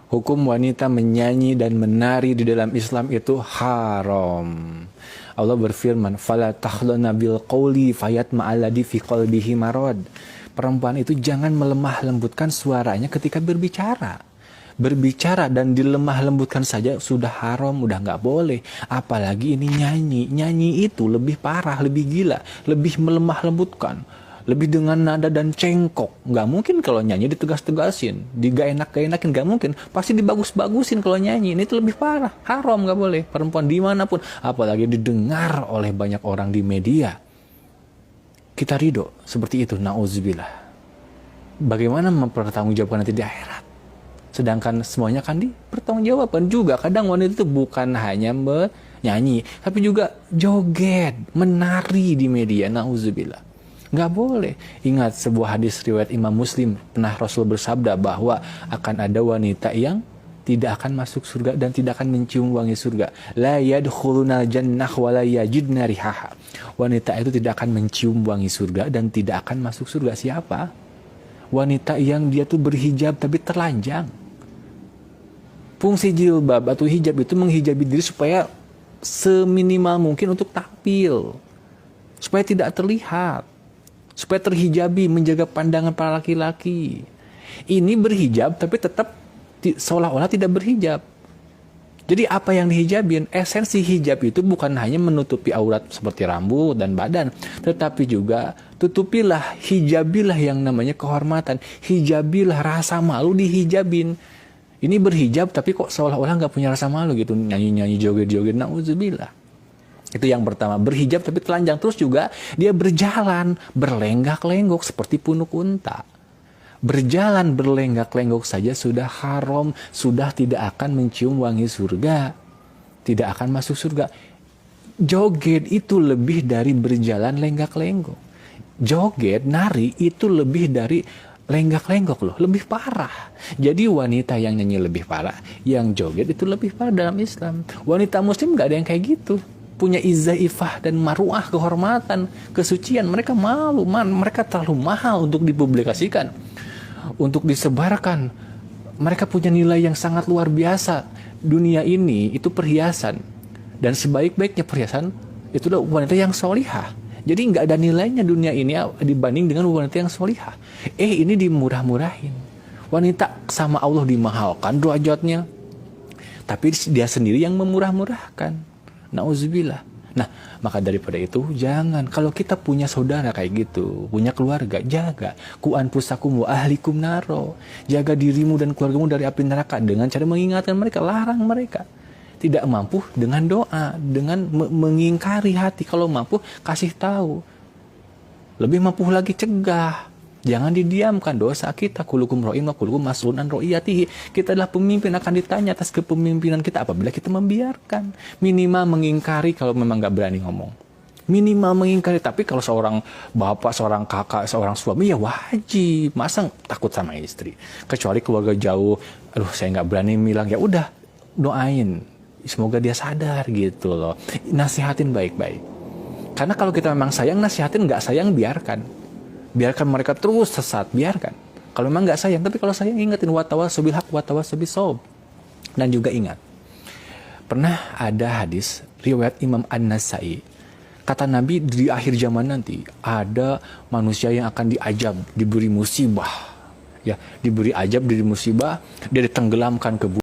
Hukum wanita menyanyi dan menari di dalam Islam itu haram. Allah berfirman, "Fala takhluna bil qawli fayatma alladhi fi qalbihi marad." Perempuan itu jangan melemah lembutkan suaranya ketika berbicara. Berbicara dan dilemah lembutkan saja sudah haram, udah nggak boleh. Apalagi ini nyanyi. Nyanyi itu lebih parah, lebih gila, lebih melemah lembutkan. Lebih dengan nada dan cengkok. Nggak mungkin kalau nyanyi ditegas-tegasin, gak enakin, nggak mungkin. Pasti dibagus-bagusin kalau nyanyi. Ini tuh lebih parah, haram, nggak boleh. Perempuan dimanapun, apalagi didengar oleh banyak orang di media. Kita ridho seperti itu, na'udzubillah. Bagaimana mempertanggungjawabkan nanti di akhirat? Sedangkan semuanya kan dipertanggungjawabkan juga. Kadang wanita itu bukan hanya menyanyi, tapi juga joget, menari di media, na'udzubillah. Nggak boleh. Ingat sebuah hadis riwayat Imam Muslim, pernah Rasul bersabda bahwa akan ada wanita yang tidak akan masuk surga dan tidak akan mencium wangi surga. La yadkhulunal jannah wa la yajidna rihaha. Wanita itu tidak akan mencium wangi surga dan tidak akan masuk surga. Siapa? Wanita yang dia tuh berhijab tapi telanjang. Fungsi jilbab atau hijab itu menghijabi diri supaya seminimal mungkin untuk tampil, supaya tidak terlihat, supaya terhijabi, menjaga pandangan para laki-laki. Ini berhijab tapi tetap seolah-olah tidak berhijab. Jadi apa yang dihijabin? Esensi hijab itu bukan hanya menutupi aurat seperti rambut dan badan, tetapi juga tutupilah, hijabilah yang namanya kehormatan, hijabilah rasa malu, dihijabin. Ini berhijab tapi kok seolah-olah nggak punya rasa malu gitu, nyanyi-nyanyi, joget-joget, na'udzubillah. Itu yang pertama, berhijab tapi telanjang. Terus juga dia berjalan berlenggak-lenggok seperti punuk unta. Berjalan berlenggak-lenggok saja sudah haram, sudah tidak akan mencium wangi surga, tidak akan masuk surga. Joget itu lebih dari berjalan lenggak-lenggok. Joget, nari itu lebih dari lenggak-lenggok loh, lebih parah. Jadi wanita yang nyanyi lebih parah, yang joget itu lebih parah dalam Islam. Wanita muslim gak ada yang kayak gitu. Punya izzah, ifah, dan maruah, kehormatan, kesucian. Mereka malu, mereka terlalu mahal untuk dipublikasikan, untuk disebarkan. Mereka punya nilai yang sangat luar biasa. Dunia ini itu perhiasan, dan sebaik-baiknya perhiasan itu adalah wanita yang solihah. Jadi nggak ada nilainya dunia ini dibanding dengan wanita yang solihah. Ini dimurah-murahin. Wanita sama Allah dimahalkan derajatnya, tapi dia sendiri yang memurah-murahkan. Nauzubillah. Nah, maka daripada itu jangan, kalau kita punya saudara kayak gitu, punya keluarga, jaga. Ku anfusakum wa ahlikum naro. Jaga dirimu dan keluargamu dari api neraka dengan cara mengingatkan mereka, larang mereka. Tidak mampu dengan doa, dengan mengingkari hati. Kalau mampu kasih tahu. Lebih mampu lagi cegah. Jangan didiamkan dosa kita. Kulukum ro'in wa kulukum mas'ulun an ro'iyatihi. Kita adalah pemimpin, akan ditanya atas kepemimpinan kita apabila kita membiarkan. Minimal mengingkari kalau memang gak berani ngomong. Minimal mengingkari. Tapi kalau seorang bapak, seorang kakak, seorang suami, ya wajib. Masa takut sama istri? Kecuali keluarga jauh, aduh saya gak berani bilang, ya udah doain. Semoga dia sadar gitu loh. Nasihatin baik-baik. Karena kalau kita memang sayang, nasihatin. Gak sayang, biarkan. Biarkan mereka terus sesat, biarkan. Kalau memang nggak sayang, tapi kalau sayang ingatin watawasau bil haq watawasau bis shaubr. Dan juga ingat, pernah ada hadis riwayat Imam An-Nasai. Kata Nabi, di akhir zaman nanti ada manusia yang akan diajab, diberi musibah, ya, diberi ajab, diberi musibah, dia ditenggelamkan ke bumi.